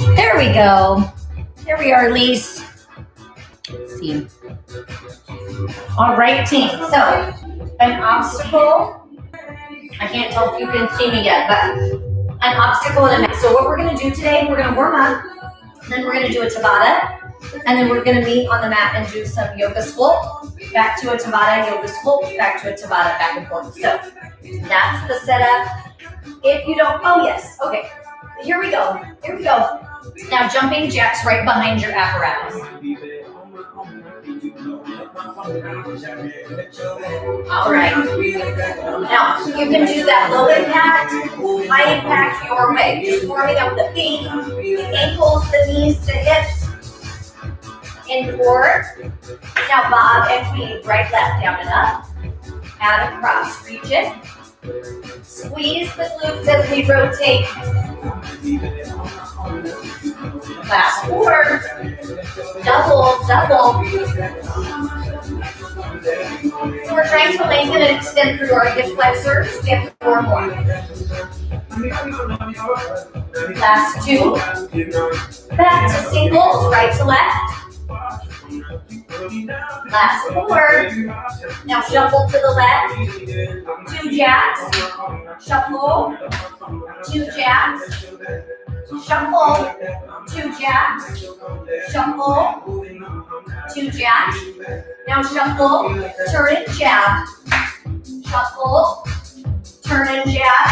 There we go. There we are, Lise. Let's see. All right, team. So, an obstacle. I can't tell if you can see me yet, but an obstacle in a mat. So what we're going to do today, we're going to warm up, then we're going to do a Tabata, and then we're going to meet on the mat and do some YogaSculpt. Back to a Tabata, YogaSculpt, back to a Tabata, back and forth. So that's the setup. If you don't, oh yes, okay. Here we go. Here we go. Now jumping jacks right behind your apparatus. All right. Now you can do that low impact, high impact your way. Just warming up the feet, the ankles, the knees, the hips. In forward. Now bob and weave, right, left, down and up. Add across, reach it. Squeeze the glutes as we rotate. Last 4. Double, double. So we're trying to lengthen and extend through our hip flexors. Get 4 more. Last 2. Back to singles, right to left. Last 4. Now shuffle to the left. 2 jabs. Shuffle. 2 jabs. Shuffle. 2 jabs. Shuffle. 2 jabs. Now shuffle. Turn and jab. Shuffle. Turn and jab.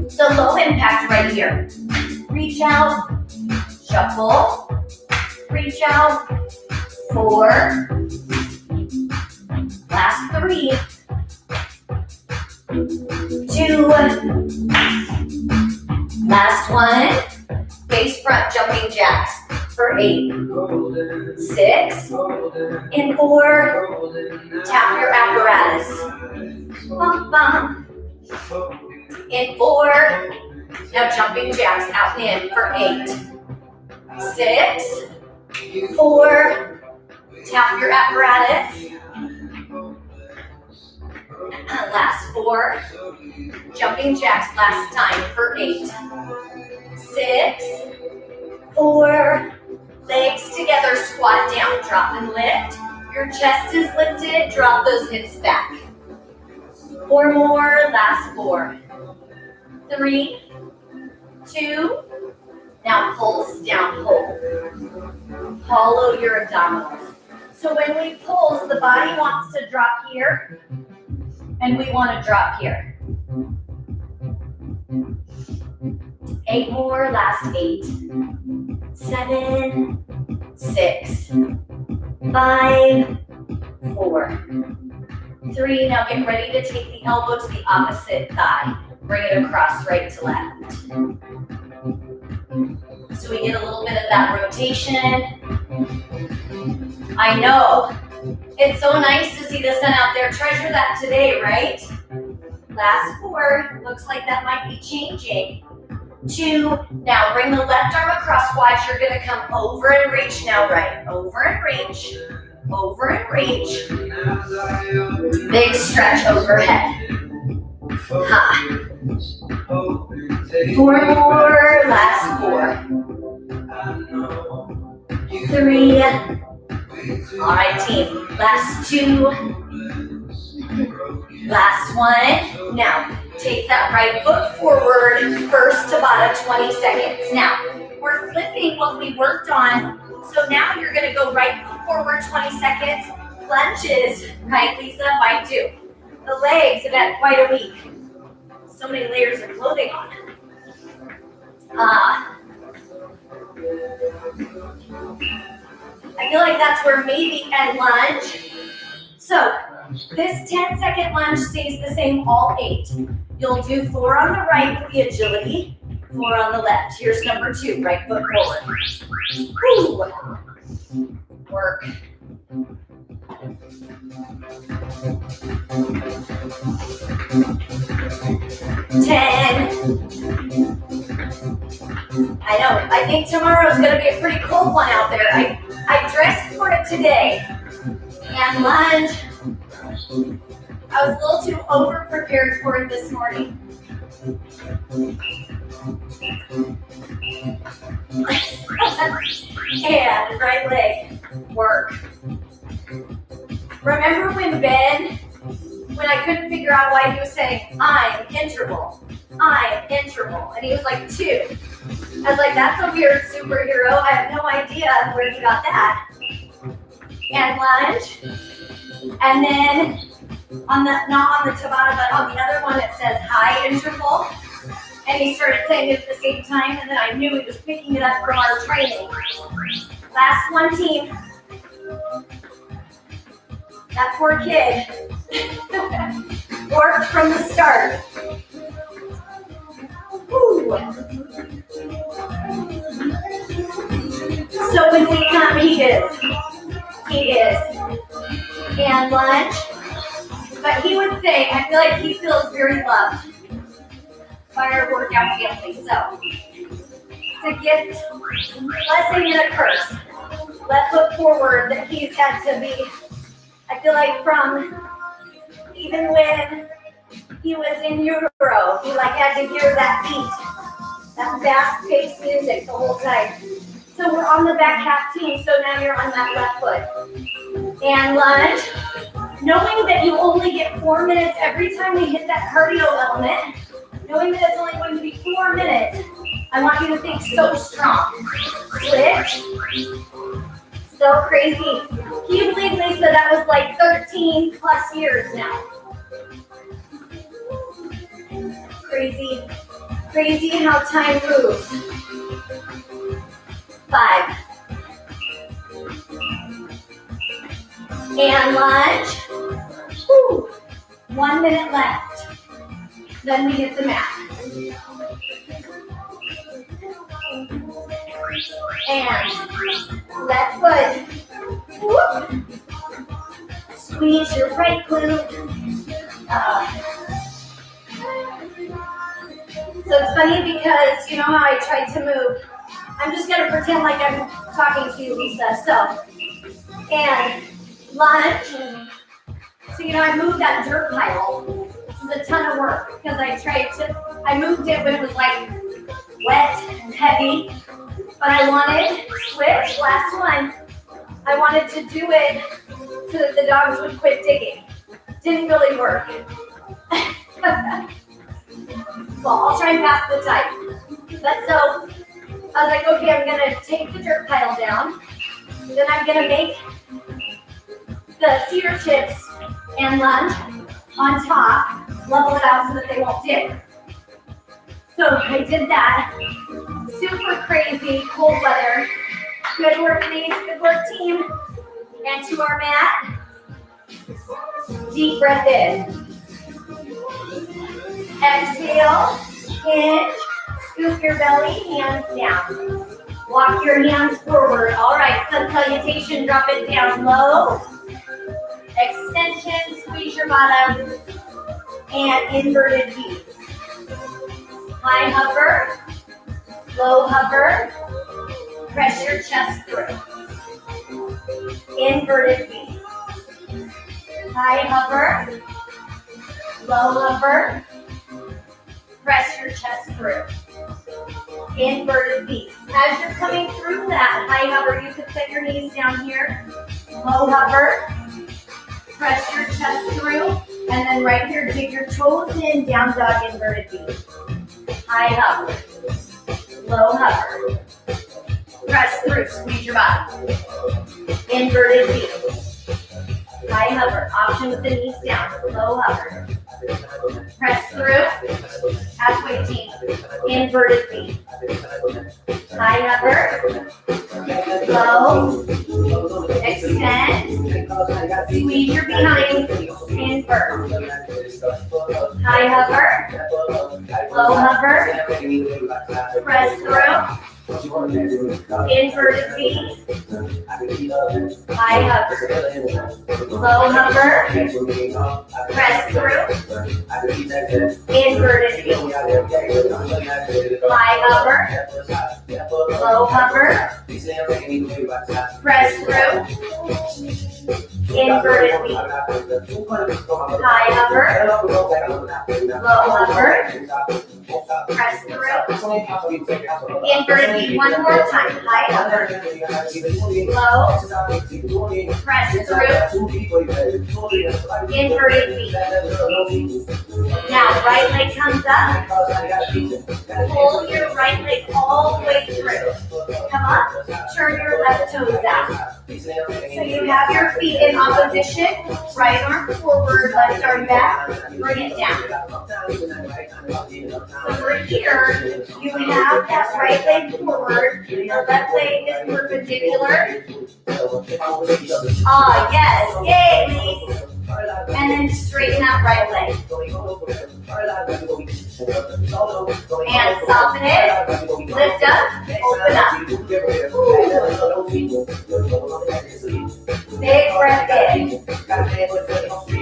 So low impact right here. Reach out. Shuffle. Reach out. 4. Last 3. 2. Last 1. Face front jumping jacks for 8. 6. And 4. Tap your apparatus. Bum, bum. In 4. Now jumping jacks out and in for 8. 6. 4. Tap your apparatus. Last 4. Jumping jacks last time for 8. 6. 4. Legs together, squat down, drop and lift. Your chest is lifted, drop those hips back. 4 more, last 4. 3, 2. Now pulse down, pull. Hollow your abdominals. So when we pulse, the body wants to drop here, and we want to drop here. 8 more, last 8. 7, 6, 5, 4, 3. Now get ready to take the elbow to the opposite thigh. Bring it across right to left. So we get a little bit of that rotation. I know. It's so nice to see the sun out there. Treasure that today, right? Last 4. Looks like that might be changing. 2. Now bring the left arm across. Watch, you're going to come over and reach now, right? Over and reach. Over and reach. Big stretch overhead. Ha. 4 more. Last 4. 3. All right, team. Last 2. Last 1. Now, take that right foot forward. First Tabata, 20 seconds. Now, we're flipping what we worked on. So now you're going to go right foot forward, 20 seconds. Lunges, right, Lisa? Mine too. The legs have had quite a week. So many layers of clothing on. I feel like that's where maybe end lunge. So this 10-second lunge stays the same all 8. You'll do 4 on the right for the agility, 4 on the left. Here's number 2, right foot forward. Woo. Work. 10. I know. I think tomorrow's going to be a pretty cold one out there. I dressed for it today. And lunge. I was a little too over-prepared for it this morning. And right leg, work. Remember when I couldn't figure out why he was saying, I'm interval, and he was like 2. I was like, that's a weird superhero. I have no idea where he got that. And lunge. And then, not on the Tabata, but on the other one, it says high interval. And he started saying it at the same time, and then I knew he was picking it up from our training. Last one, team. That poor kid worked from the start. Woo. So when we come, he is. And lunge. But he would say, I feel like he feels very loved by our workout family. So it's a gift, blessing, and a curse. Let's look forward that he's had to be, I feel like from even when he was in Euro, he like had to hear that beat, that fast-paced music the whole time. So we're on the back half team, so now you're on that left foot. And lunge. Knowing that you only get 4 minutes every time we hit that cardio element, knowing that it's only going to be 4 minutes, I want you to think so strong. Switch. So crazy. Can you believe, Lisa, that was like 13 plus years now? Crazy. Crazy how time moves. 5. And lunge. Woo. 1 minute left. Then we hit the mat. And left foot. Whoop. Squeeze your right glute. So it's funny because you know how I tried to move. I'm just going to pretend like I'm talking to you, Lisa. So, and lunge. So, you know, I moved that dirt pile, which was a ton of work because I moved it when it was like wet and heavy, but I wanted, switch, last one, I wanted to do it so that the dogs would quit digging. Didn't really work. Well, I'll try and pass the time. But so, I was like, okay, I'm gonna take the dirt pile down, then I'm gonna make the cedar chips and lunge on top, level it out so that they won't dig. So I did that. Super crazy, cold weather. Good work, Denise. Good work, team. And to our mat. Deep breath in. Exhale, hinge, scoop your belly, hands down. Walk your hands forward. All right, sun salutation, drop it down low. Extension, squeeze your bottom, and inverted V. High hover, low hover, press your chest through. Inverted V. High hover, low hover, press your chest through. Inverted V. As you're coming through that high hover, you can set your knees down here. Low hover. Press your chest through, and then right here, dig your toes in, down dog, inverted V. High hover, low hover. Press through, squeeze your bottom. Inverted V. High hover, option with the knees down, low hover. Press through, halfway team, inverted V. High hover, low, extend, squeeze your behind, invert. High hover, low hover, press through. Inverted V. High hover. Low hover. Press through. Inverted V. High hover. Low hover. Press through. Inverted V. High upper, low upper, press through. Inverted V one more time. High upper, low, press through. Inverted V. Now right leg comes up. Pull your right leg all the way through. Come up, turn your left toes out. So you have your feet in opposition, right arm forward, left arm back, bring it down. So we're here, you have that right leg forward, the left leg is perpendicular. Ah, yes, yay, Lise. And then straighten that right leg. And soften it, lift up, open up. Big breath in.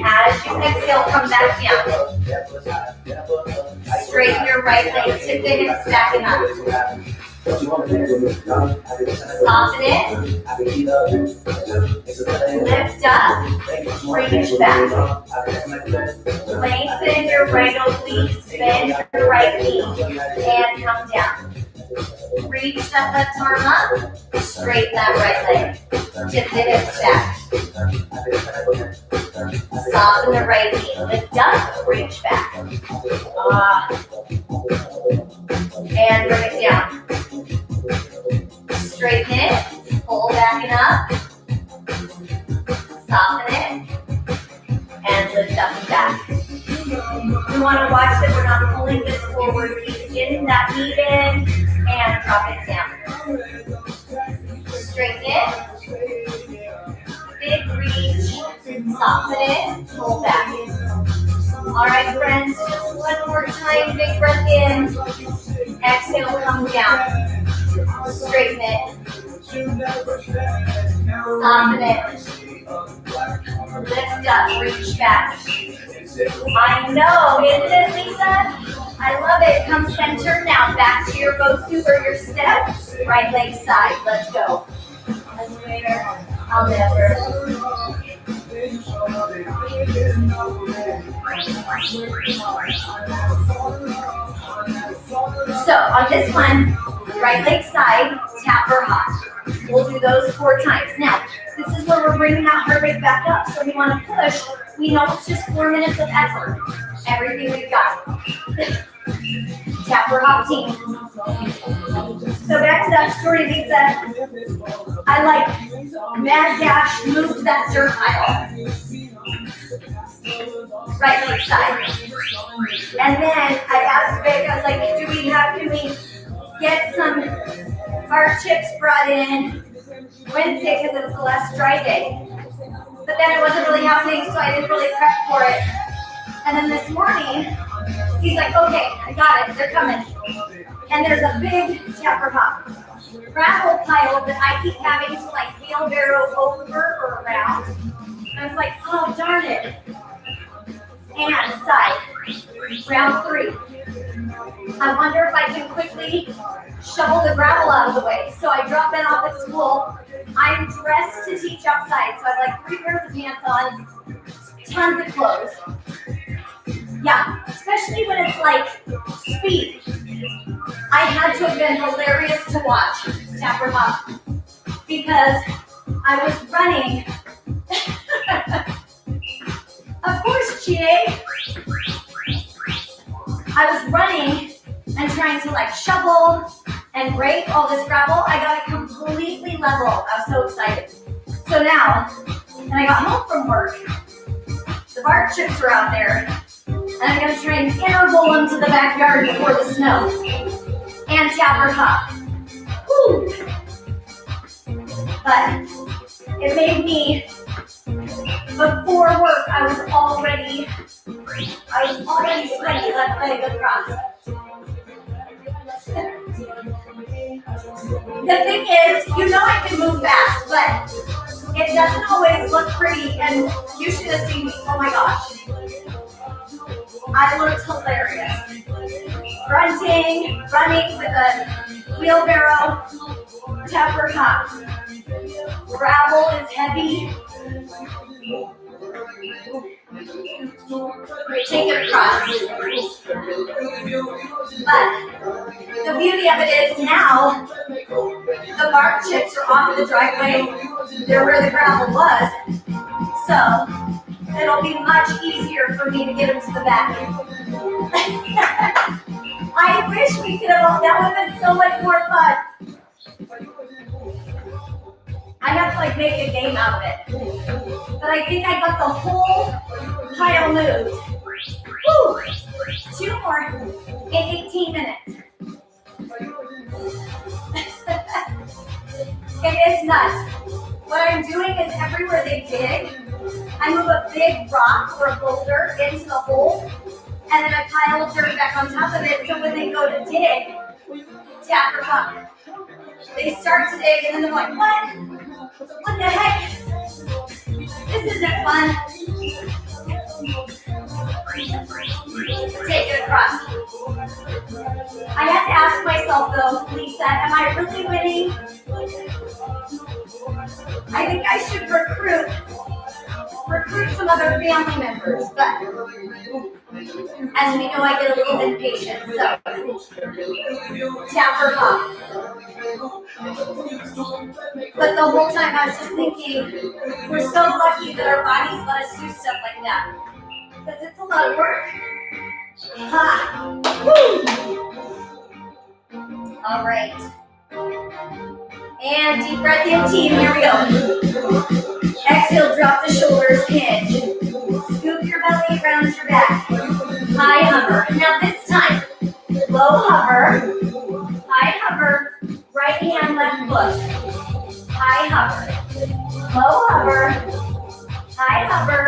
As you exhale, come back down. Straighten your right leg, tip the hips back and up. Soften it. Lift up. Reach back. Lengthen your right obliques. Bend your right knee. And come down. Reach that left arm up. Straighten that right leg. Tip the hips back. Soften the right knee. Lift up. Reach back. And bring it down. Straighten it, pull back and up, soften it, and lift up and back. We want to watch that we're not pulling this forward, keep getting that knee in, and drop it down. Straighten it, big reach, soften it, pull back. All right, friends, just one more time, big breath in, exhale, come down. Straighten it. Soften it. Lift up, reach back. I know, isn't it, Lisa? I love it. Come center now. Back to your go-to or your step. Right leg side. Let's go. I'll never. So on this one, right leg side, tap or hop. We'll do those 4 times. Now, this is where we're bringing that heart rate back up. So we want to push. We know it's just 4 minutes of effort. Everything we've got. Tap or hop team. So back to that story, Lisa. I like mad dash, move to that dirt pile. Right leg side. And then I asked Vic, I was like, can we get some hard chips brought in Wednesday because it's the last dry day. But then it wasn't really happening, so I didn't really prep for it. And then this morning, he's like, okay, I got it, they're coming. And there's a big tapper hop gravel pile that I keep having to like wheelbarrow over or around. And I was like, oh, darn it. And side, round 3. I wonder if I can quickly shovel the gravel out of the way. So I drop Ben off at school. I'm dressed to teach outside. So I have like 3 pairs of pants on, tons of clothes. Yeah, especially when it's like speed. I had to have been hilarious to watch, Tapper Hop, because I was running. Of course, Chie. I was running and trying to like shovel and rake all this gravel. I got it completely level. I was so excited. So now, and I got home from work, the bark chips are out there, and I'm gonna try and interval them to the backyard before the snow. And Tapper Hop. Woo! But it made me, before work, I was already sweaty, left leg across. The thing is, you know I can move fast, but it doesn't always look pretty, and you should have seen me. Oh my gosh. I looked hilarious. Grunting, running with a wheelbarrow, Tapper Hop. Gravel is heavy. Take it across. But the beauty of it is now the bark chips are off the driveway. They're where the gravel was. So it'll be much easier for me to get them to the back. I wish we could have, that would have been so much more fun. I have to make a game out of it. But I think I got the whole pile moved. Woo! 2 more in 18 minutes. It is nuts. What I'm doing is everywhere they dig, I move a big rock or a boulder into the hole, and then I pile dirt back on top of it, so when they go to dig, tap or pump. They start to dig, and then they're like, what? What the heck? This isn't fun. Take it across. I have to ask myself, though, Lisa, am I really winning? I think I should recruit some other family members, but as we know, I get a little impatient, so tap or pop. But the whole time I was just thinking, we're so lucky that our bodies let us do stuff like that, because it's a lot of work. All right. And deep breath in, team. Here we go. Exhale, drop the shoulders, hinge. Scoop your belly around your back. High hover. Now this time, low hover, high hover, right hand, left foot. High hover. Low hover, high hover,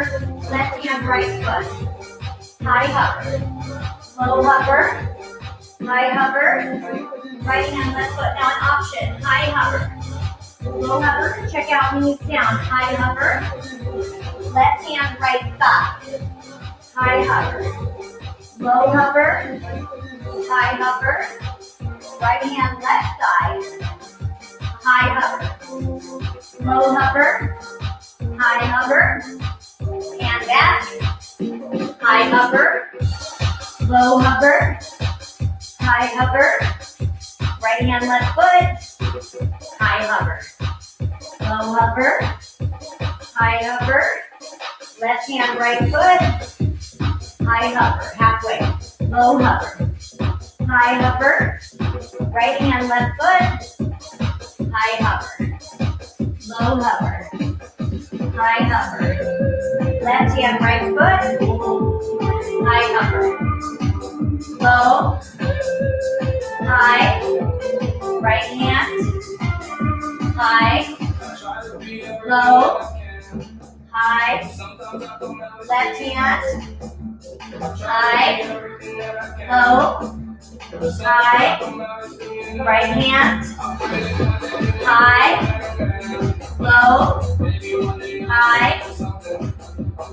left hand, right foot. High hover. Low hover, high hover, right hand, left foot. Now an option, high hover. Low hover, check out knees down. High hover, left hand, right thigh. High hover. Low hover, high hover, right hand, left thigh. High hover. Low hover, high hover, and back. High hover, low hover, high hover, right hand, left foot. High hover. Low hover, high hover, left hand, right foot. High hover, halfway. Low hover, high hover, right hand, left foot. High hover. Low hover, high hover, left hand, right foot. High hover. Low, high, right hand, high, low, high, left hand, high, low, high, right hand, high, low, high,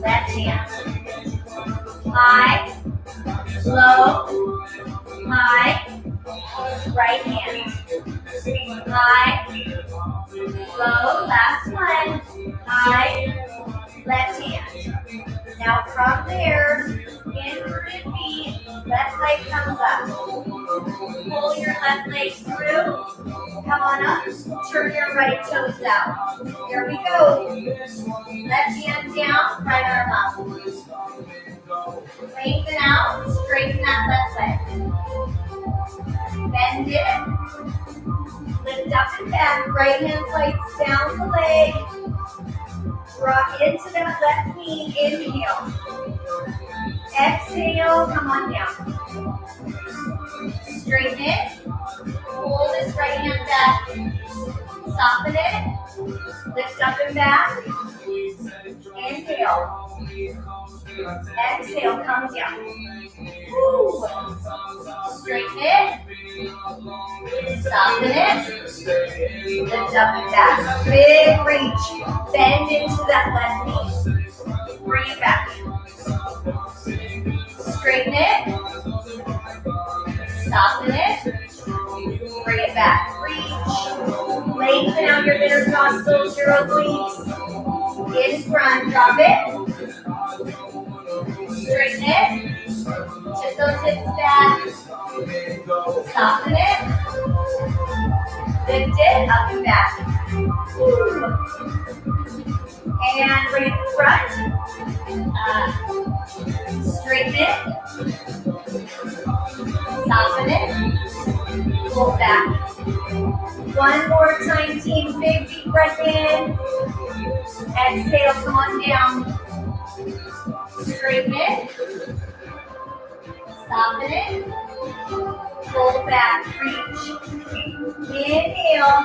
left hand, high, low, high, right hand, high, low, last one, high, left hand. Now from there, inverted feet, left leg comes up. Pull your left leg through, come on up, turn your right toes out. Here we go. Left hand down, right arm up. Lengthen out, straighten that left leg. Bend it. Lift up and back, right hand slides down the leg. Rock into that left knee, inhale. Exhale, come on down. Straighten it. Pull this right hand back. Soften it. Lift up and back. Inhale. Exhale, come down. Woo. Straighten it. Soften it. Lift up and back. Big reach. Bend into that left knee. Bring it back. Straighten it. Soften it. Bring it back. Reach. Lengthen out your intercostals, your obliques. In front, drop it. Straighten it. Shift those hips back. Soften it. Lift it up and back. And bring it to front. Straighten it. Soften it. Pull back. One more time, team. Big deep breath in. Exhale, come on down. Straighten it. Soften it. Pull back. Reach. Inhale.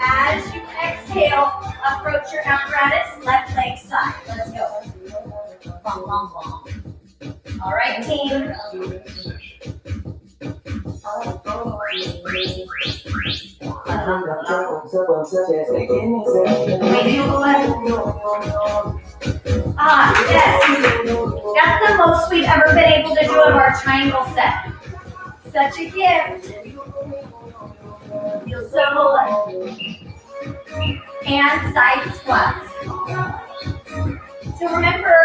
As you exhale, approach your apparatus, left leg side. Let's go. Bum, bum, bum. All right, team. Yes. That's the most we've ever been able to do of our triangle set. Such a gift. Feels so good. And side squats. So remember,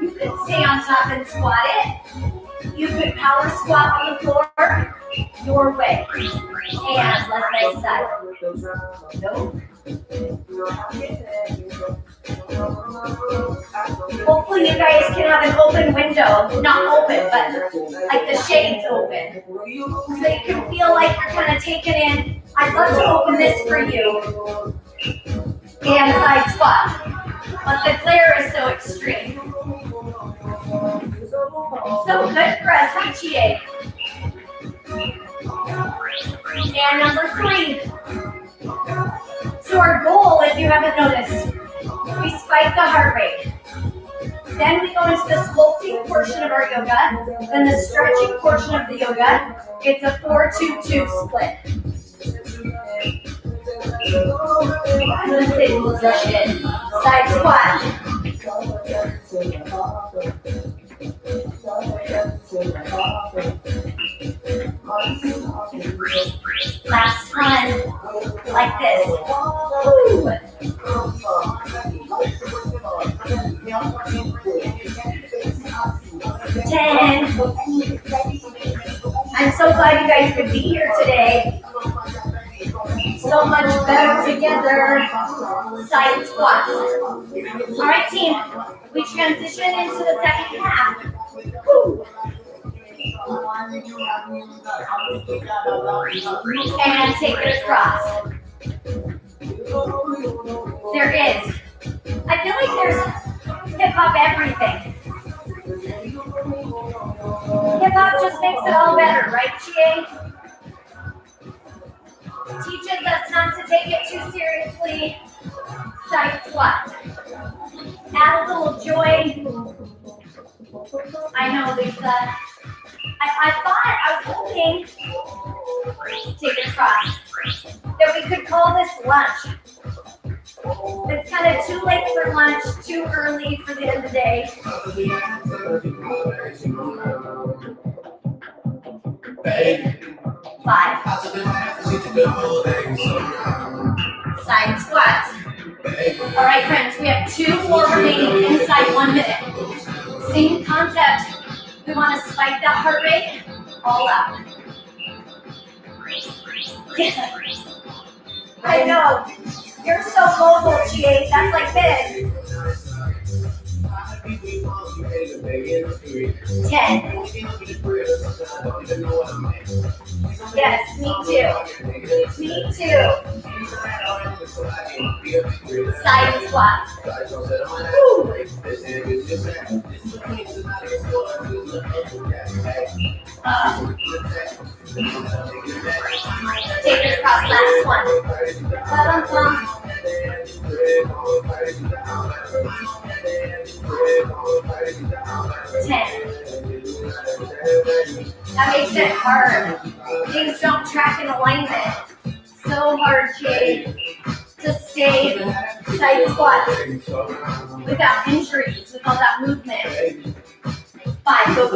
you could stay on top and squat it. You could power squat on the floor your way. And left leg side. Nope. Hopefully you guys can have an open window. Not open, but like the shades open. So you can feel like you're kind of taking in. I'd love to open this for you. And side squat. But the glare is so extreme. So good for us, HTA. And number 3. So our goal, if you haven't noticed, we spike the heart rate. Then we go into the sculpting portion of our yoga, then the stretching portion of the yoga. It's a 4-2-2 split. Side squat. Last one, like this. Woo. 10. I'm so glad you guys could be here today. So much better together. Side squats. All right, team. We transition into the second half. Woo. And take it across. There is. I feel like there's hip hop everything. Hip hop just makes it all better, right, GA? Teaches us not to take it too seriously. Side squat. Add a little joy. I know, Lisa. I thought, I was hoping, take it across, that we could call this lunch. It's kind of too late for lunch, too early for the end of the day. 5. Side squats. All right, friends, we have 2 more remaining inside 1 minute. Same concept. We want to spike that heart rate all up. I know. You're so mobile, GA. That's like this. 10. Yes, me too. Me too. Side squats. Woo. Take it across, last one. Ba-dum-bum. 10. That makes it hard. Things don't track in alignment. So hard, Jade, to stay side squat without injuries, with all that movement. 5, go.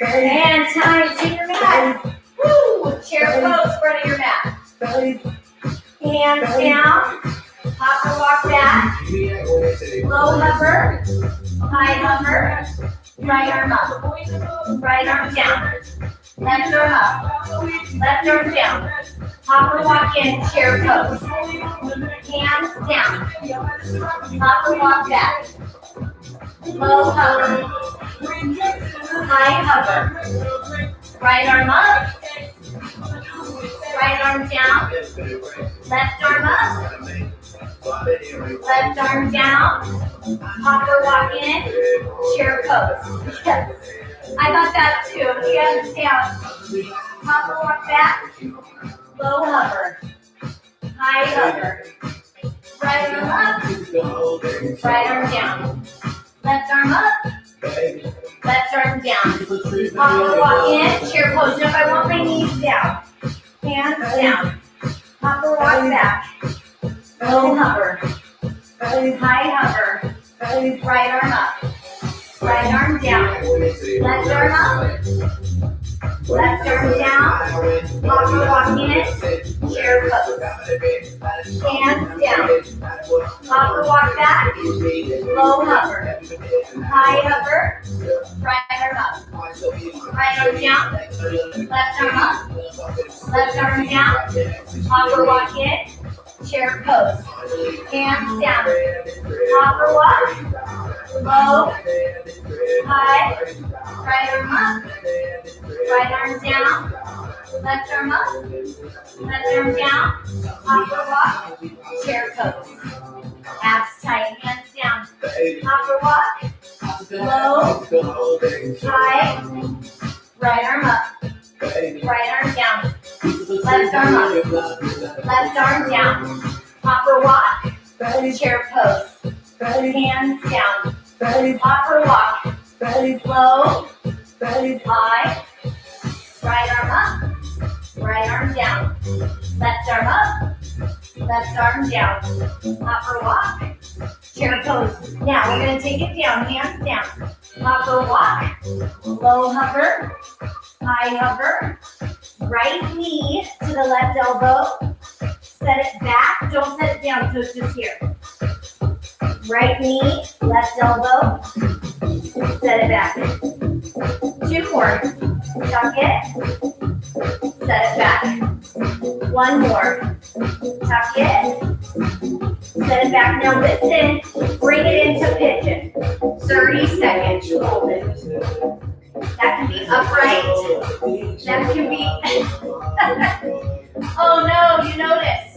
And time to your mat. Woo! Chair pose, front of your mat. Hands down. Hop or walk back. Low hover. High hover. Right arm up. Right arm down. Left arm up. Left arm down. Hop or walk in, chair pose. Hands down. Hop or walk back. Low hover. High hover. Right arm up. Right arm down. Left arm up. Left arm down. Hop or walk in, chair pose. Yes. I got that too. Hands down. Hop or walk back. Low hover. High hover. Right arm up. Right arm down. Left arm up. Left arm down. Hop or walk in, chair pose. Now if I want my knees down. Hands down. Hop or walk back. Low hover. High hover. Right arm up. Right arm down. Left arm up. Left arm down. Hop or walk in. Chair pose. Hands down. Hop or walk back. Low hover. High hover. Right arm up. Right arm down. Left arm up. Left arm down. Hop or walk in. Chair pose. Hands down. Hop or walk. Low. High. Right arm up. Right arm down. Left arm up. Left arm down. Hop or walk. Chair pose. Abs tight. Hands down. Hop or walk. Low. High. Right arm up. Right arm down. Left arm up. Left arm down. Hop or walk. Chair pose. Hands down. Hop or walk. Low. High. Right arm up. Right arm down. Left arm up. Left arm down. Hop or walk. Chair pose. Now we're going to take it down. Hands down. Hop or walk. Low hover. High hover. Right knee to the left elbow. Set it back. Don't set it down so it's just here. Right knee, left elbow. Set it back. 2 more. Tuck it. Set it back. 1 more. Tuck it. Set it back. Now listen. Bring it into pigeon. 30 seconds. Hold it. That can be upright. That can be... Oh no, you noticed.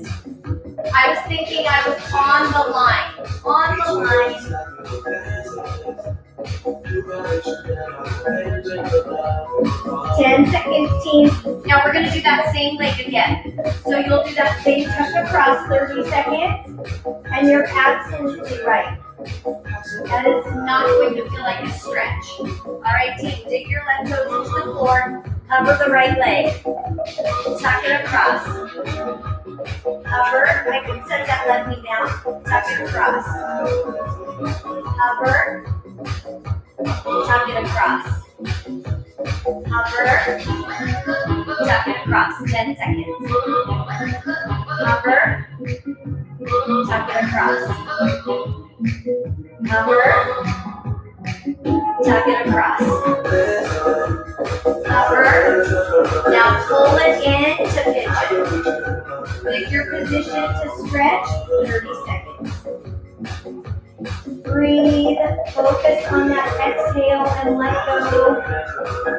I was thinking I was on the line. On the line. 10 seconds, team. Now we're going to do that same leg again. So you'll do that same tuck across 30 seconds. And you're absolutely right. That is not going to feel like a stretch. All right, team, dig your left toes into the floor. Cover the right leg. Tuck it across. Hover. I can set that left knee down. Tuck it across. Hover. Tuck it across. Hover. Tuck it across. 10 seconds. Hover. Tuck it across. Hover. Tuck it across. Hover. Now pull it into pigeon. Pick your position to stretch. 30 seconds. Breathe. Focus on that exhale and let go.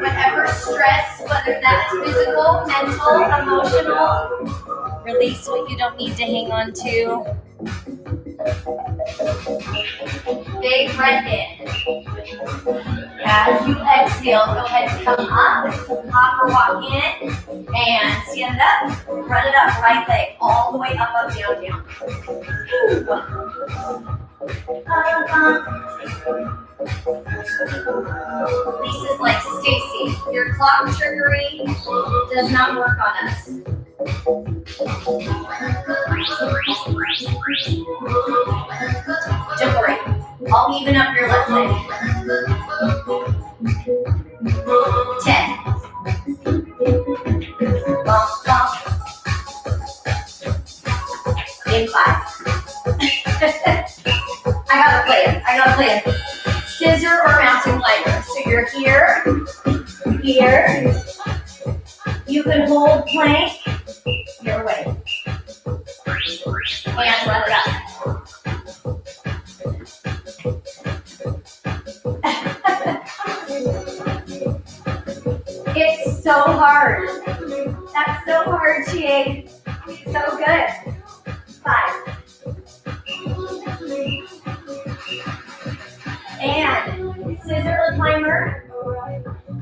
Whatever stress, whether that's physical, mental, emotional, release what you don't need to hang on to. Big breath in. As you exhale, go ahead and come up, hop or walk in, and stand it up, run it up, right leg, all the way up, up, down, down. Lisa's like, Stacy, your clock trickery does not work on us. Don't worry, I'll even up your left leg. 10. Bump, bump. got a plan. Scissor or mountain climber. So you're here, here. You can hold plank your way. And run it up. It's so hard. That's so hard, Chie. So good. 5. And scissor or climber.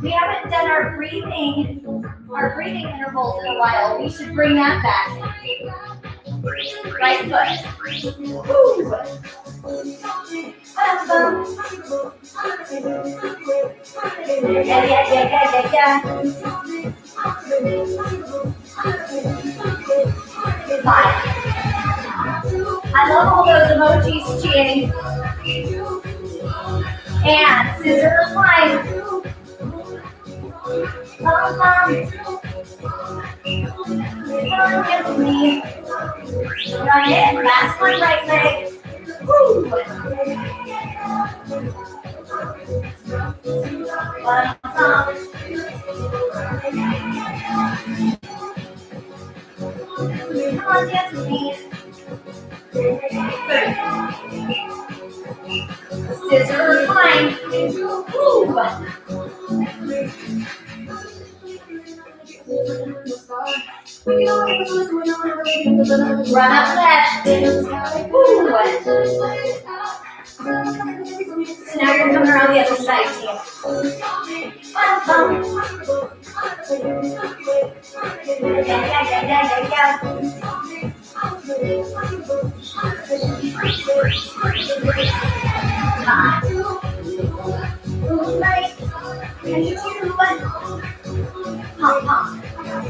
We haven't done our breathing intervals in a while. We should bring that back. Right foot. Woo. Yeah. 5. I love all those emojis, Chie. And scissor or climb. Come on, give me. Run it. Last one, right leg. Woo. Come on, dance with me. Good. Scissor or climb. Woo. Run up left. Woo. So now you're coming around the other side, team. Yeah. 5. Right. 2, 1. Pump.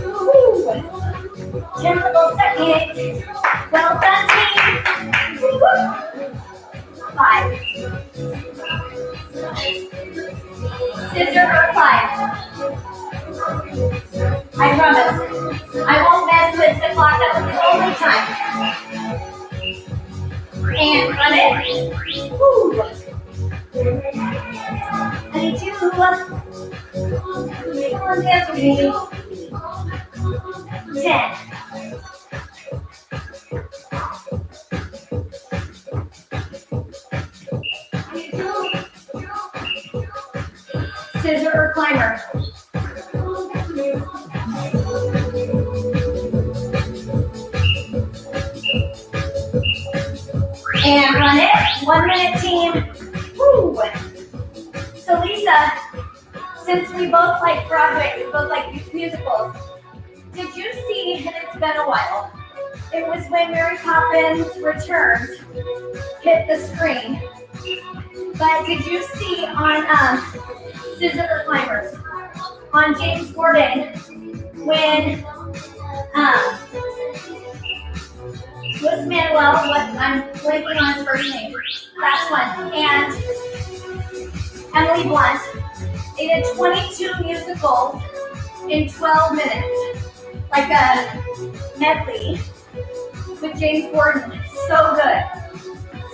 Woo. 10 little seconds. Well done, team. Woo. 5. Scissor or climb. I promise. I won't mess with the clock. That was the only time. And run it. Woo. 22. Come on, dance with me. 10. Scissor or climber. And run it. 1 minute, team. Woo. So Lisa, since we both like Broadway, we both like musicals, did you see, and it's been a while, it was when Mary Poppins Returns hit the screen. But did you see on Scissor or Climbers, on James Gordon, when was Manuel, I'm blanking on his first name, last one, and Emily Blunt, they did 22 musicals in 12 minutes, like a medley with James Gordon. So good.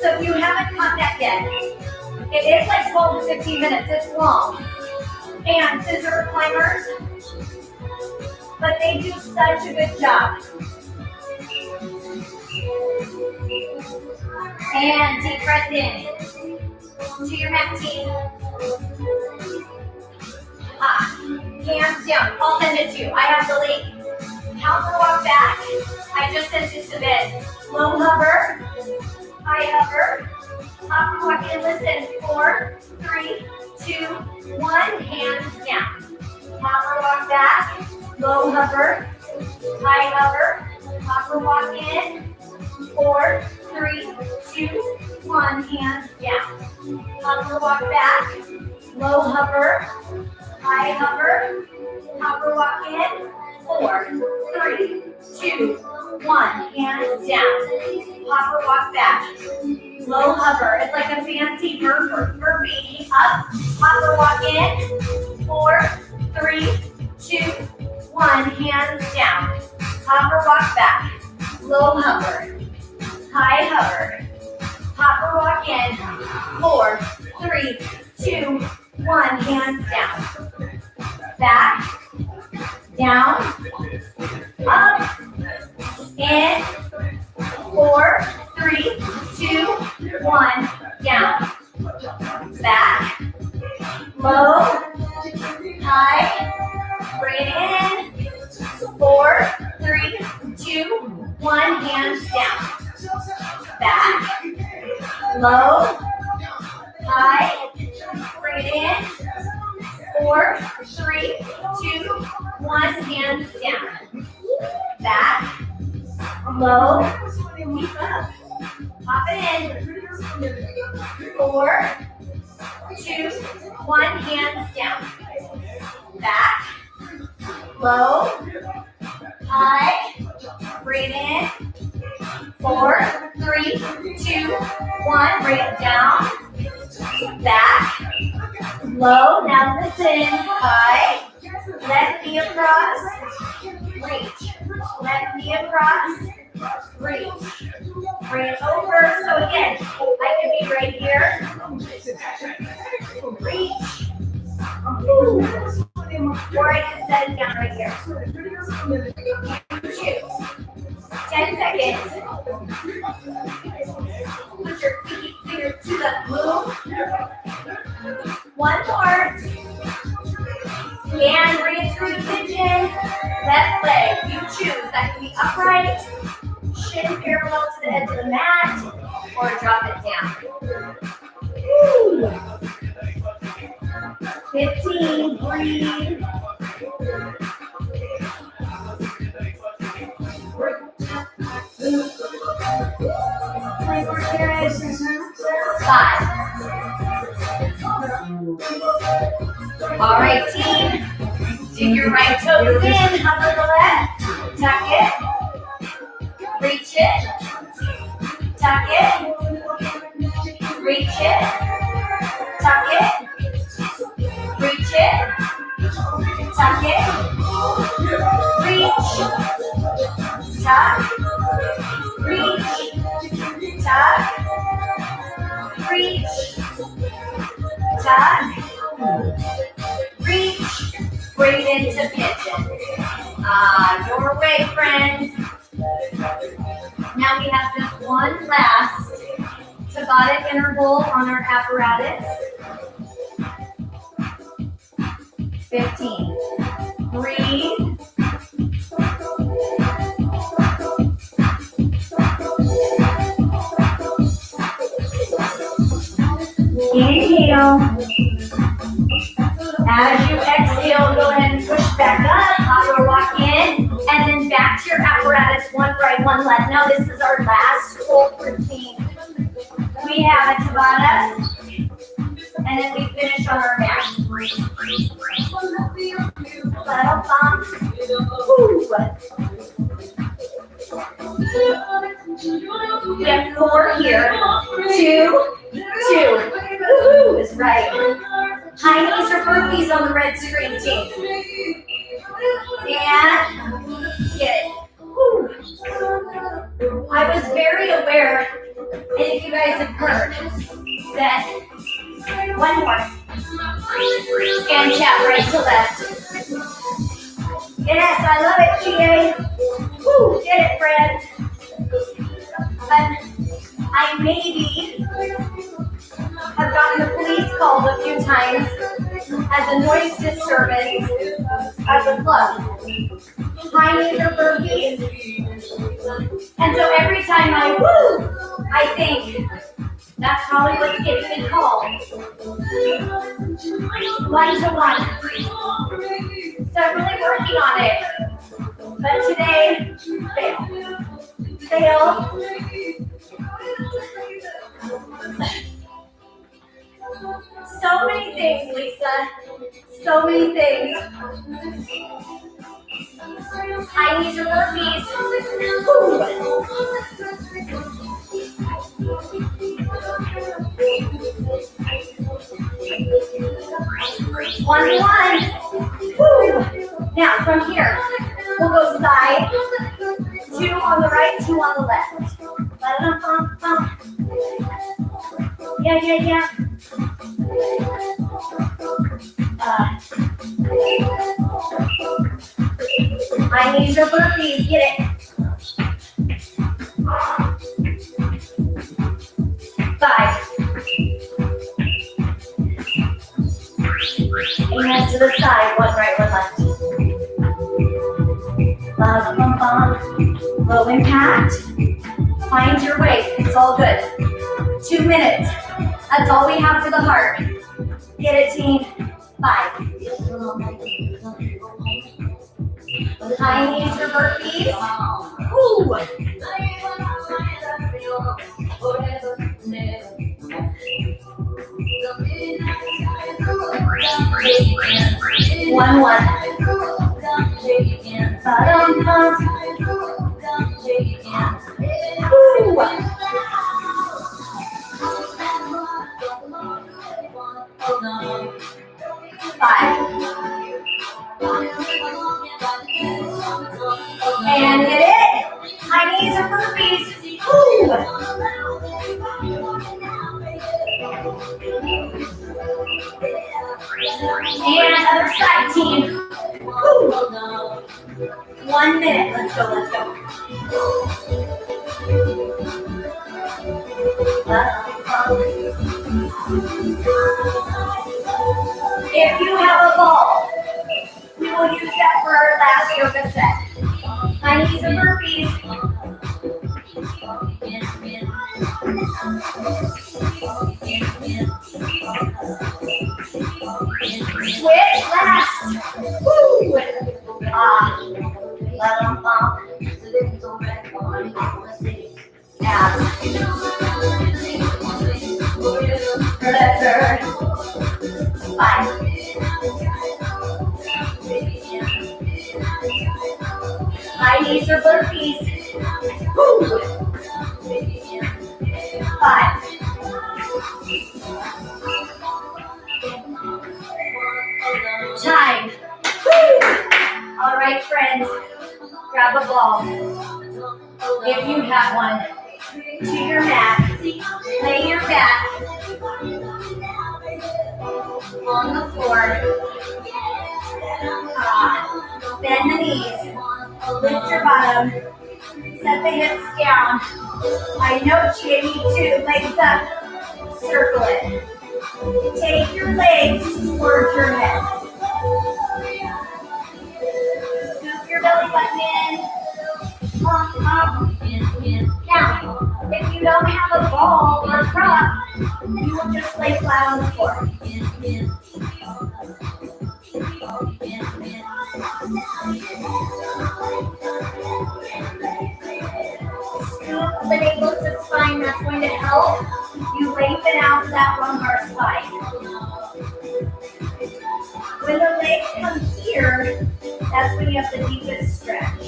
So if you haven't caught that yet, it is like 12 to 15 minutes. It's long. And scissor climbers, but they do such a good job. And deep breath in to your mat team. Hands down. I'll send it to you. I have the link. Counter walk back. I just sent it to bed. Low hover. High hover. Hopper walk in. Listen. 4, 3, 2, 1. Hands down. Hopper walk back. Low hover. High hover. Hopper walk in. 4, 3, 2, 1. Hands down. Hopper walk back. Low hover. High hover. Hopper walk in. 4, 3, 2, 1. Hands down. Hopper walk back. Low hover. It's like a fancy burpee. Up. Hopper walk in. 4, 3, 2, 1. Hands down. Hopper walk back. Low hover. High hover. Hop or walk in. 4, 3, 2, 1. Hands down. Back. Down. Up. In. 4, 3, 2, 1. Down. Back. Low. High. Bring it in. 4, 3, 2, 1. Hands down. Back. Low. High. Bring it in. 4, 3, 2, 1. Hands down. Back. Low. Keep up. Hop it in. 4, 2, 1. Hands down. Back. Low. High. Bring it in. 4, 3, 2, 1. Bring it down. Back. Low. Now listen. High. Left knee across. Reach. Left knee across. Reach. Bring it over. So again, I can be right here. Reach. Or I can set it down right here. Choose. 10 seconds. Put your finger to the move. One more. And bring it through the pigeon. Left leg. You choose. That can be upright, shin parallel to the edge of the mat, or drop it down. Woo. 15. Breathe. Five. All right, team. Dig your right toes in, hover the left, tuck it, reach it, tuck it, reach it, tuck it, reach it, tuck it, reach, tuck, reach, tuck, reach, tuck, reach. Bring it into pigeon. Your way, friends. Now we have just one last Tabata interval on our apparatus. 15. Breathe. Inhale. As you exhale, go ahead and push back up, hop or walk in, and then back to your apparatus, one right, one left. Now this is our last hold routine. We have a Tabata, and then we finish on our mat. Little bump. We have 4 here. 2, 2. Woohoo is right. High knees or burpees on the red screen, team. And get it. Woo. I was very aware, and if you guys have heard, that one more. And tap right to left. Yes, I love it, GA. Woo, get it, friends. I maybe have gotten the police called a few times as a noise disturbance at the club. High knees or burpees. And so every time I think that's probably what's getting me called. 1 to 1. So I'm really working on it. But today, fail. So many things, Lisa. So many things. High knees or burpees. One to 1. Woo. Now from here, we'll go side. 2 on the right, 2 on the left. Yeah. High knees or burpees, get it. 5. Hands to the side, one right, one left. Low impact. Find your way, it's all good. 2 minutes, that's all we have for the heart. Get it, team. 5. High knees or burpees. Ooh. 1. Bottom pump. Ooh. 5. And hit it. High knees or burpees. Ooh. And other side, team. Ooh. 1 minute. Let's go. If you have a ball, we will use that for our last yoga set. High knees and burpees. Switch last. Woo! Let them bump. Abs. Third. 5. High knees or burpees. Woo! 5. Time. Woo! All right, friends. Grab a ball. If you have one, to your mat. Lay your back on the floor. Bend the knees. Lift your bottom. Set the hips down. I note you need to legs up. Circle it. Take your legs towards your head. Scoop your belly button in. Up. Now, if you don't have a ball or prop, you will just lay flat on the floor. Scoop the navel to spine, that's going to help you lengthen out that lumbar spine. When the legs come here, that's when you have the deepest stretch.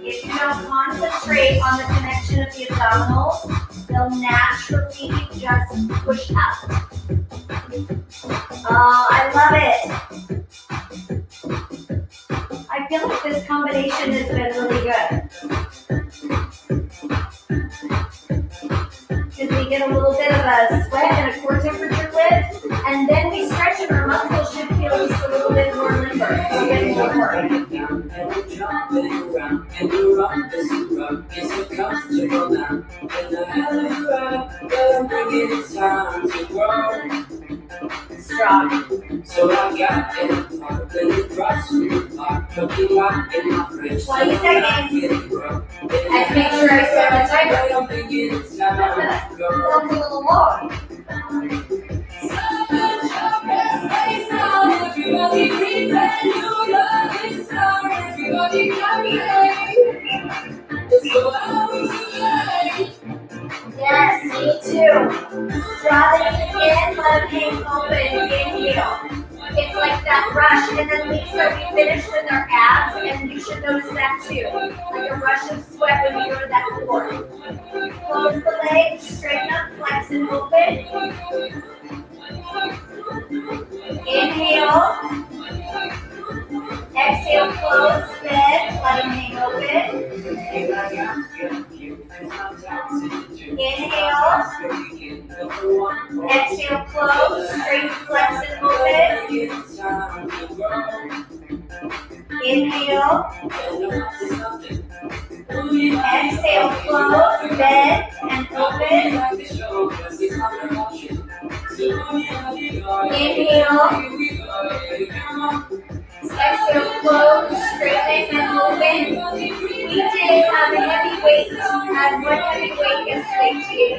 If you don't concentrate on the connection of the abdominals, they'll naturally just push out. Oh, I love it. I feel like this combination has been really good. Because we get a little bit of a sweat and a core temperature lift, and then we stretch and our muscles should feel just a little bit more limber. We're getting more. Strong. So I got it. 20 seconds. And make sure I set the timer. That's a little long. Yes, me too. Draw the knees in, let them hang open, inhale. It's like that rush, and then Lisa, we finished with our abs, and you should notice that too. Like a rush of sweat when you go to that floor. Close the legs, straighten up, flex and open. Inhale. Exhale, close, bend, let them hang open. Inhale. Exhale, close, straight, flex, and open. Inhale. Exhale, close, bend, and open. Inhale. Exhale, close, straighten and open. We did have a heavy weight, had one heavy weight yesterday too.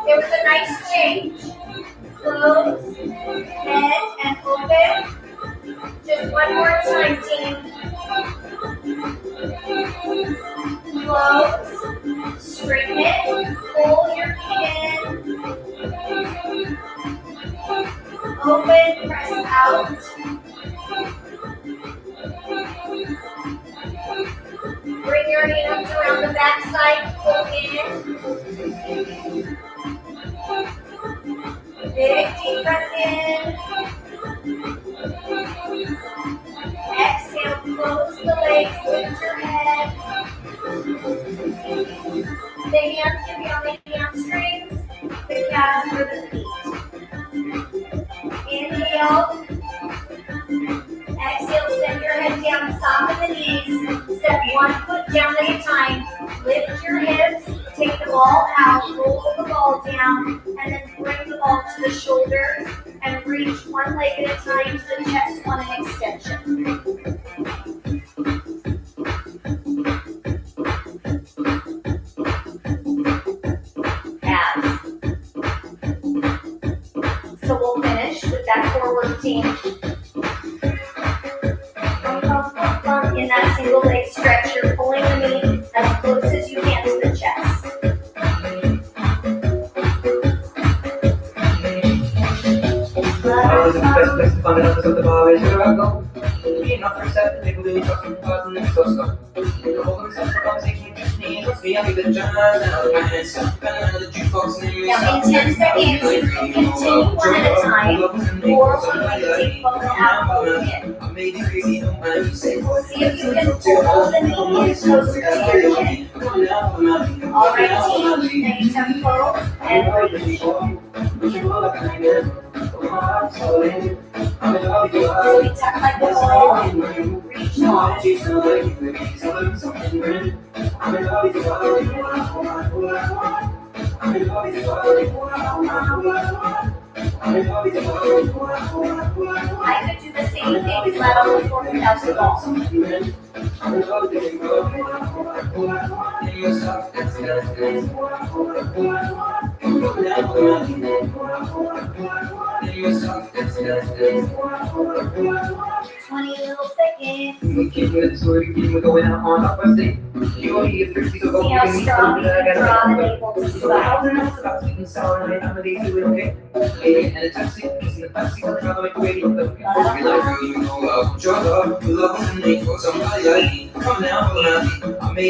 There was a nice change. Close, bend, and open. Just one more time, team. Close, straighten it, pull your feet in. Open, press out. Bring your hands around the back side, pull in. Big deep breath in. Exhale, close the legs, lift your head. The hands can be on the hamstrings, the calves for the feet. Inhale. Exhale, send your head down, soften the knees. Step one foot down at a time. Lift your hips, take the ball out, roll the ball down, and then bring the ball to the shoulders and reach one leg at a time to the chest, one an extension. Abs. So we'll finish with that core routine. In that single leg stretch, you're pulling the knee as close as you can to the chest. Now in 10 seconds, you can continue one at a time, or we're going to take both out and in. We'll see if you can pull the knee closer to your chin. All right, team, steady tempo and reach. So we tuck like the ball, reach long. I could do the same thing flat on the floor without the ball. Twenty little seconds. See how strong you can draw the navel to side.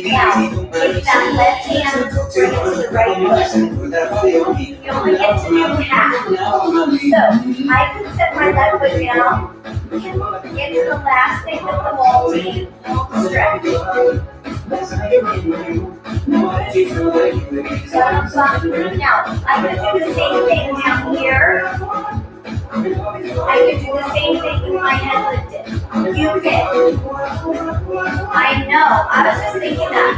Now, take that left hand, bring it to the right foot. You only get to do half. So, I can set my left foot down. It's the last thing with the ball team. Stretch. Now, I can do the same thing down here. I could do the same thing with my head lifted. You pick. I know. I was just thinking that.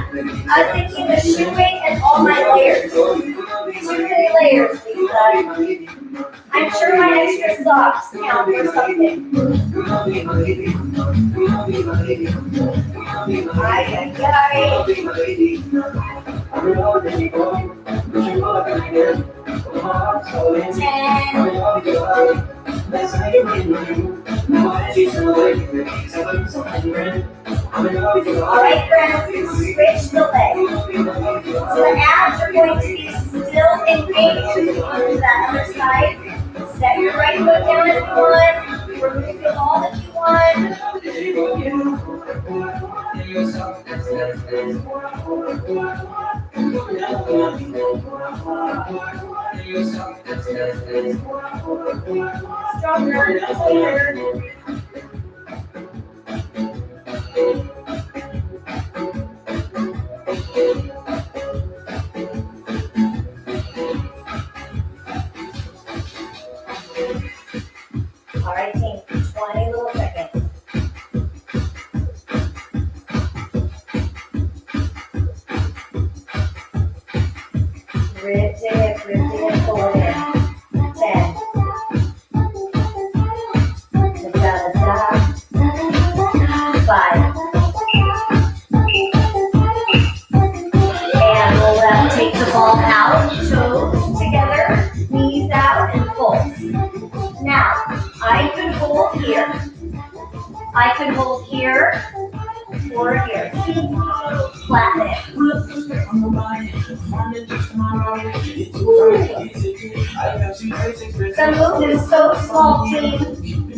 I was thinking the shoe-weight and all my layers. Too many layers, Lisa. I'm sure my extra socks count for something. Ay. 10. Alright, friends, switch the leg. So the abs are going to be still engaged. To that other side. Set your right foot down if you want. Remove the ball if you want. Stronger, cleaner. and pull it in. 10. Da-da-da. 5. And we'll take the ball out, toes together, knees out, and pulse. Now, I could hold here. I could hold here or here. Flatten it. The move is so small, team.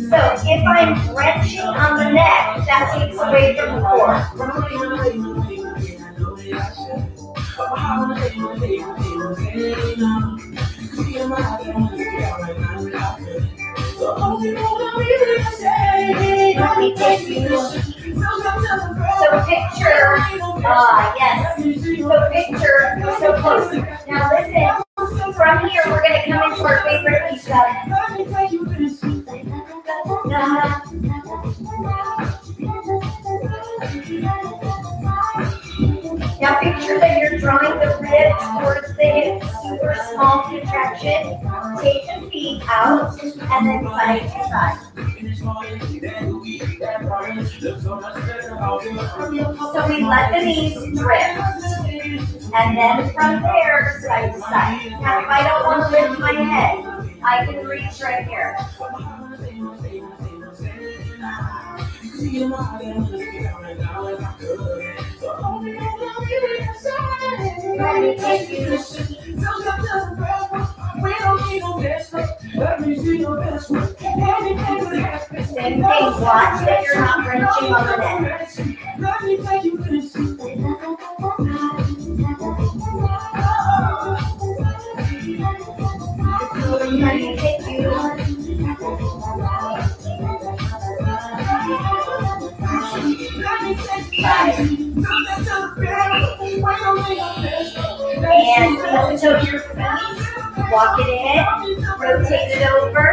So if I'm wrenching on the neck, that takes away from the core. Let me take you. So picture, yes. So picture, so close. Now listen, from here we're going to come into our favorite piece of it. Now picture that you're drawing the rib towards the hip, super small contraction. Take the feet out and then side to side. So we let the knees drift. And then from there, side to side. Now if I don't want to lift my head, I can reach right here. Let me take you. Same thing, watch that you're not wrenching on the neck. Let me take you. And heel to your feet, walk it in, rotate it over,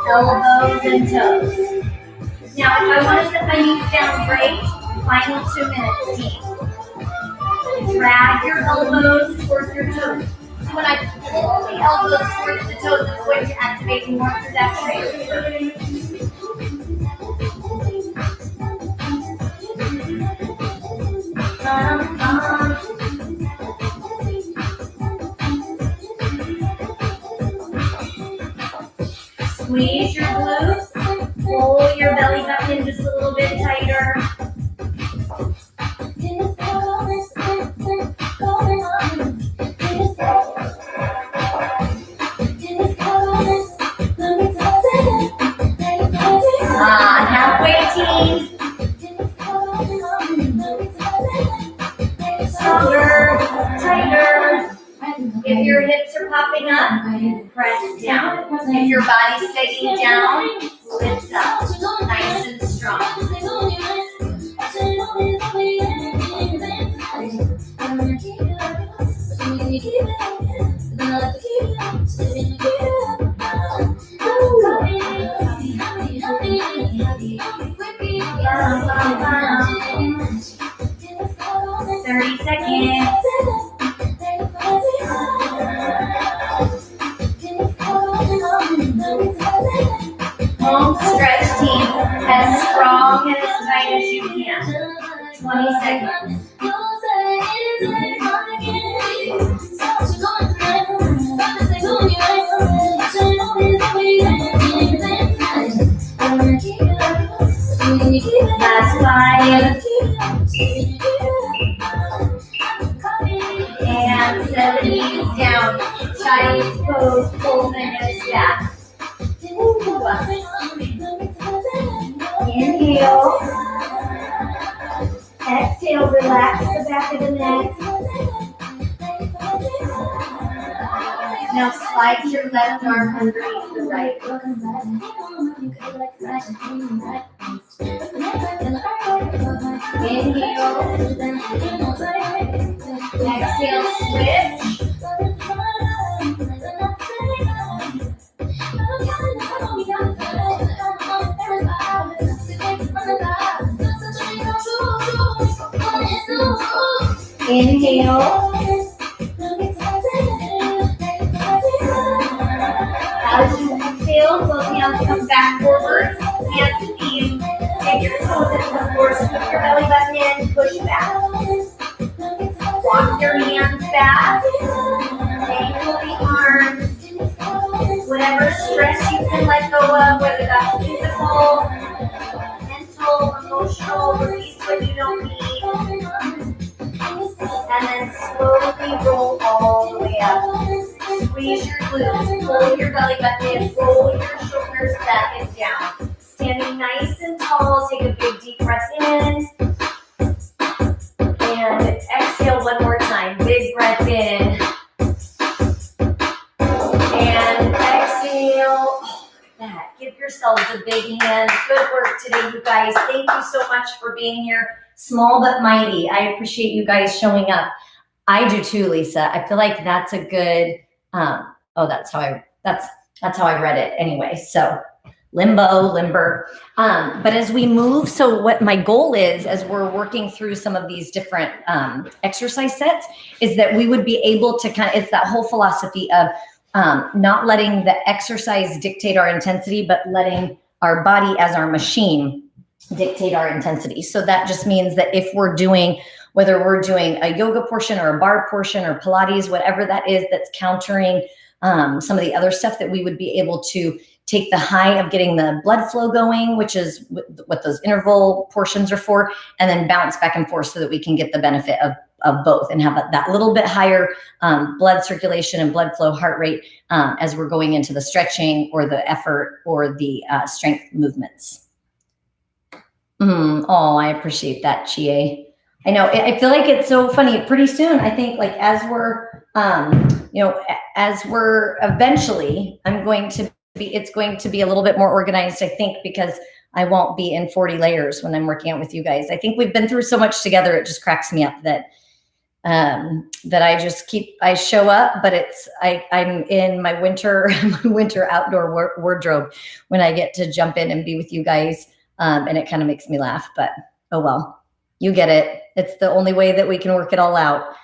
elbows and toes. Now if I want to set my knees down, great. Final 2 minutes, team. Drag your elbows towards your toes. So when I pull the elbows towards the toes, it's going to activate more through that transfer. 'Squeeze your glutes, pull your belly button just a little bit tighter. Halfway, team. Stronger, tighter. If your hips are popping up, press down. If your body's staying down, lift up. Nice and strong. Home stretch, team. As strong and as tight as you can. 20 seconds. Last 5. And 7 knees down. Chinese pose, pull the hips back. Inhale. Exhale, relax the back of the neck. Now slide your left arm underneath the right. Inhale. Exhale, switch. Inhale. back forward, hands and knees, and your toes into the floor, scoop your belly button in, push back. Walk your hands back, angle the arms, whatever stress you can let go of, whether that's physical, mental, emotional, release what you don't need. And then slowly roll all the way up. Squeeze your glutes, pull your belly button in, roll your shoulders back and down. Standing nice and tall, take a big deep breath in. And exhale one more time. Big breath in. And exhale. That. Give yourselves a big hand. Good work today, you guys. Thank you so much for being here. Small but mighty. I appreciate you guys showing up. I do too, Lisa. I feel like that's a good, that's how I read it anyway. So limber. But as we move, so what my goal is, as we're working through some of these different exercise sets, is that we would be able to it's that whole philosophy of not letting the exercise dictate our intensity, but letting our body as our machine dictate our intensity. So that just means that if we're doing, whether we're doing a yoga portion or a bar portion or Pilates, whatever that is, that's countering some of the other stuff, that we would be able to take the high of getting the blood flow going, which is what those interval portions are for, and then bounce back and forth so that we can get the benefit of both and have that little bit higher blood circulation and blood flow heart rate as we're going into the stretching or the effort or the strength movements. Oh, I appreciate that, Chie. I know, I feel like it's so funny. Pretty soon, I think, like, as we're, eventually, it's going to be a little bit more organized, I think, because I won't be in 40 layers when I'm working out with you guys. I think we've been through so much together. It just cracks me up that I show up, but I'm in my winter outdoor wardrobe when I get to jump in and be with you guys. And it kind of makes me laugh, but oh well, you get it. It's the only way that we can work it all out.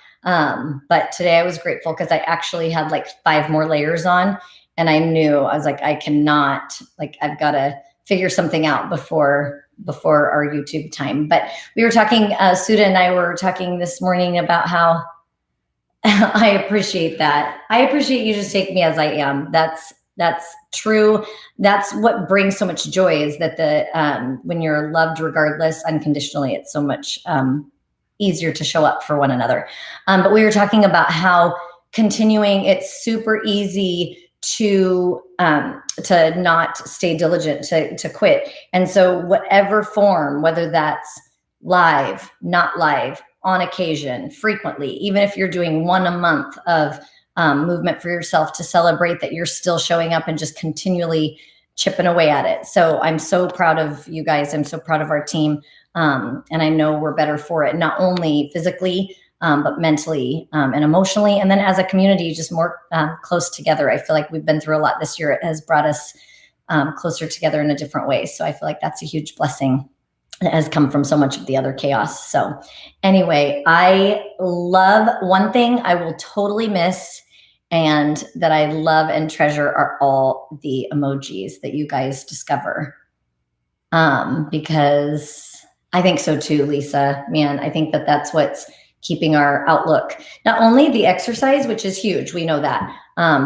But today I was grateful because I actually had like 5 more layers on, and I was like, I cannot, like, I've got to figure something out before our YouTube time. But we were talking, Sudha and I were talking this morning about how I appreciate that. I appreciate you just take me as I am. That's true. That's what brings so much joy, is that when you're loved regardless, unconditionally, it's so much easier to show up for one another. But we were talking about how continuing, it's super easy to not stay diligent, to quit. And so whatever form, whether that's live, not live, on occasion, frequently, even if you're doing 1 a month of movement for yourself, to celebrate that you're still showing up and just continually chipping away at it. So I'm so proud of you guys. I'm so proud of our team. And I know we're better for it, not only physically, but mentally and emotionally. And then as a community, just more close together. I feel like we've been through a lot this year. It has brought us closer together in a different way. So I feel like that's a huge blessing that has come from so much of the other chaos. So anyway, I love one thing I will totally miss, and that I love and treasure, are all the emojis that you guys discover. Because I think so too, Lisa, man, I think that that's what's keeping our outlook, not only the exercise, which is huge, we know that,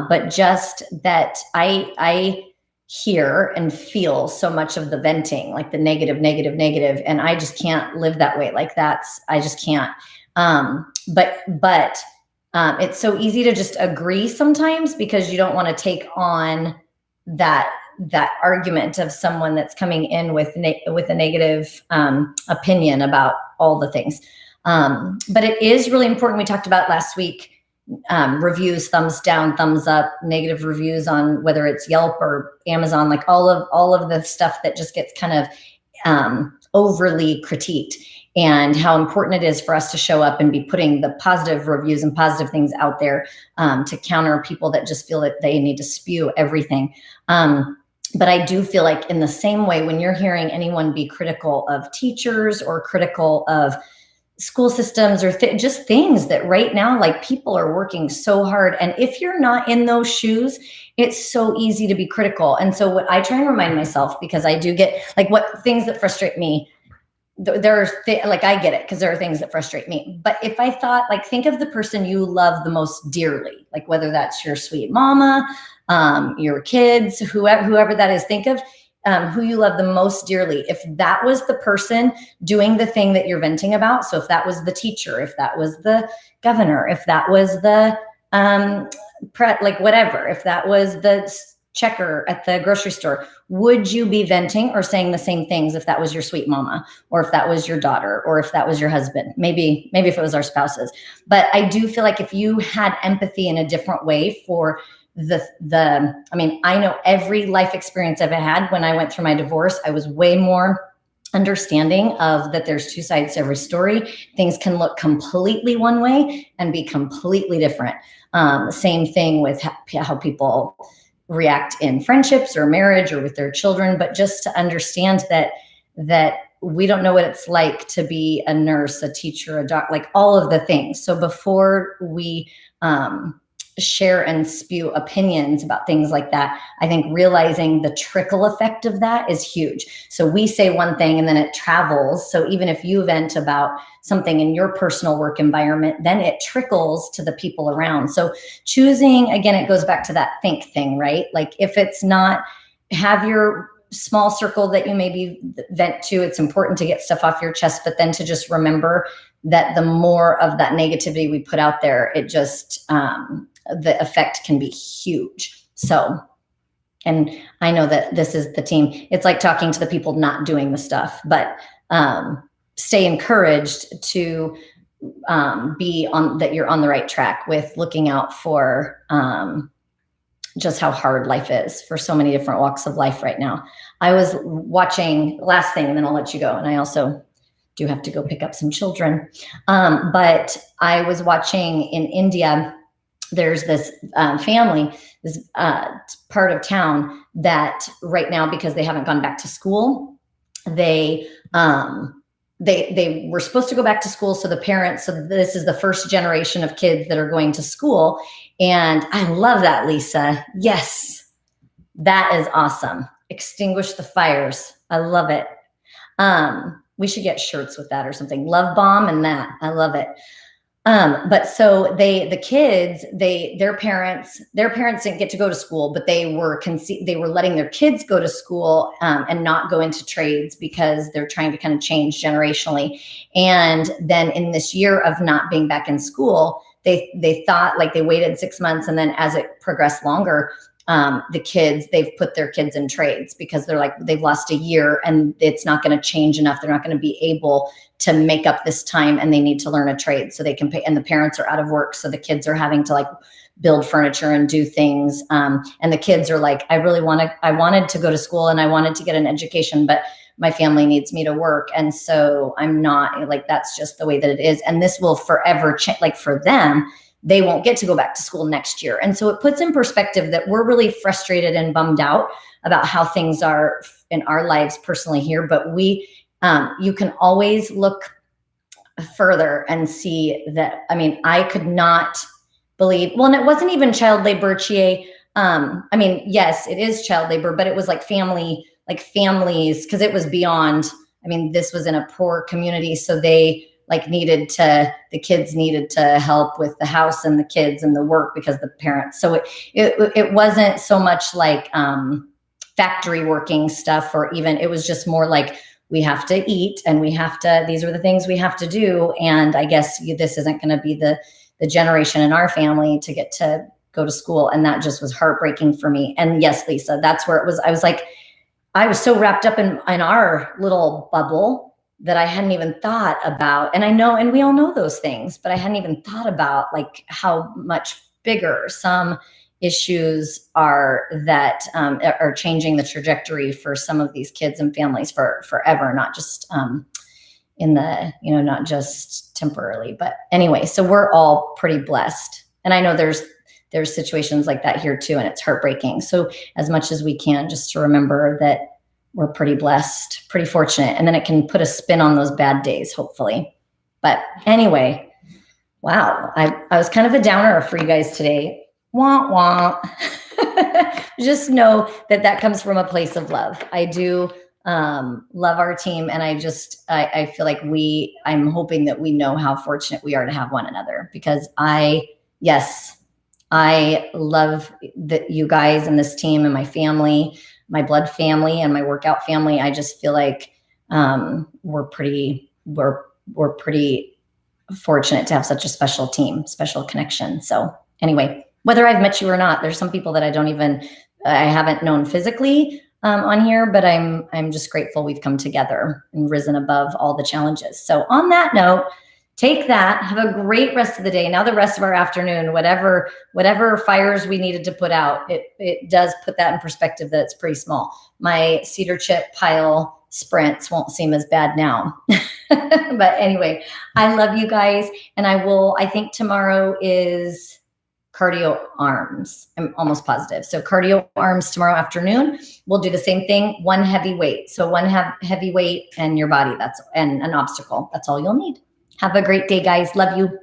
but just that I hear and feel so much of the venting, like the negative, and I just can't live that way. Like I just can't. But it's so easy to just agree sometimes, because you don't want to take on that argument of someone that's coming in with a negative opinion about all the things. But it is really important. We talked about last week, reviews, thumbs down, thumbs up, negative reviews on whether it's Yelp or Amazon, like all of the stuff that just gets kind of overly critiqued, and how important it is for us to show up and be putting the positive reviews and positive things out there to counter people that just feel that they need to spew everything. But I do feel like, in the same way, when you're hearing anyone be critical of teachers or critical of school systems or just things that right now, like people are working so hard. And if you're not in those shoes, it's so easy to be critical. And so what I try and remind myself, because I do get like what things that frustrate me, like I get it because there are things that frustrate me. But if I thought, like, think of the person you love the most dearly, like whether that's your sweet mama, your kids, whoever that is, think of who you love the most dearly. If that was the person doing the thing that you're venting about, so if that was the teacher, if that was the governor, if that was the like whatever, if that was the checker at the grocery store, would you be venting or saying the same things if that was your sweet mama, or if that was your daughter, or if that was your husband? Maybe if it was our spouses. But I do feel like if you had empathy in a different way for I mean, I know every life experience I've had when I went through my divorce, I was way more understanding of that there's two sides to every story. Things can look completely one way and be completely different. Same thing with how people react in friendships or marriage or with their children, but just to understand that we don't know what it's like to be a nurse, a teacher, a doctor, like all of the things. So before we share and spew opinions about things like that, I think realizing the trickle effect of that is huge. So we say one thing and then it travels. So even if you vent about something in your personal work environment, then it trickles to the people around. So choosing, again, it goes back to that think thing, right? Like if it's not, have your small circle that you maybe vent to, it's important to get stuff off your chest, but then to just remember that the more of that negativity we put out there, it just, the effect can be huge. So, and I know that this is the team. It's like talking to the people not doing the stuff, but stay encouraged to be on that. You're on the right track with looking out for just how hard life is for so many different walks of life right now. I was watching, last thing, and then I'll let you go. And I also do have to go pick up some children. But I was watching in India. There's this family, this part of town that right now, because they haven't gone back to school, they were supposed to go back to school. So the parents, so this is the first generation of kids that are going to school. And I love that, Lisa. Yes, that is awesome. Extinguish the fires. I love it. We should get shirts with that or something. Love bomb and that. I love it. But so the kids, their parents didn't get to go to school, but they were letting their kids go to school, and not go into trades because they're trying to kind of change generationally. And then in this year of not being back in school, they thought, like, they waited 6 months. And then as it progressed longer, they've put their kids in trades because they're like, they've lost a year and it's not going to change enough. They're not going to be able to make up this time, and they need to learn a trade so they can pay. And the parents are out of work. So the kids are having to like build furniture and do things. And the kids are like, I wanted to go to school and I wanted to get an education, but my family needs me to work. And so I'm not, like, that's just the way that it is. And this will forever change. Like for them, they won't get to go back to school next year. And so it puts in perspective that we're really frustrated and bummed out about how things are in our lives personally here. But you can always look further and see that. I mean, I could not believe, well, and it wasn't even child labor, Chie. I mean, yes, it is child labor, but it was like families, because it was beyond, I mean, this was in a poor community. So they the kids needed to help with the house and the kids and the work because the parents. So it wasn't so much like factory working stuff, or even, it was just more like, we have to eat and these are the things we have to do. And I guess this isn't going to be the generation in our family to get to go to school. And that just was heartbreaking for me. And yes, Lisa, that's where it was. I was like, I was so wrapped up in our little bubble that I hadn't even thought about. And I know, and we all know those things, but I hadn't even thought about like how much bigger some issues are that are changing the trajectory for some of these kids and families for forever, not just not just temporarily. But anyway, so we're all pretty blessed. And I know there's situations like that here too, and it's heartbreaking. So as much as we can, just to remember that we're pretty blessed, pretty fortunate. And then it can put a spin on those bad days, hopefully. But anyway, wow, I was kind of a downer for you guys today. Wah, wah. Just know that that comes from a place of love. I do love our team. And I feel like I'm hoping that we know how fortunate we are to have one another, because yes, I love you guys and this team and my family, my blood family and my workout family. I just feel like we're pretty fortunate to have such a special team, special connection. So anyway, whether I've met you or not, there's some people that I haven't known physically on here, but I'm just grateful we've come together and risen above all the challenges. So on that note, take that, have a great rest of the day. Now the rest of our afternoon, whatever fires we needed to put out, it does put that in perspective that it's pretty small. My cedar chip pile sprints won't seem as bad now. But anyway, I love you guys. And I think tomorrow is cardio arms. I'm almost positive. So cardio arms tomorrow afternoon. We'll do the same thing, one heavy weight. So one heavy weight and your body, and an obstacle. That's all you'll need. Have a great day, guys. Love you.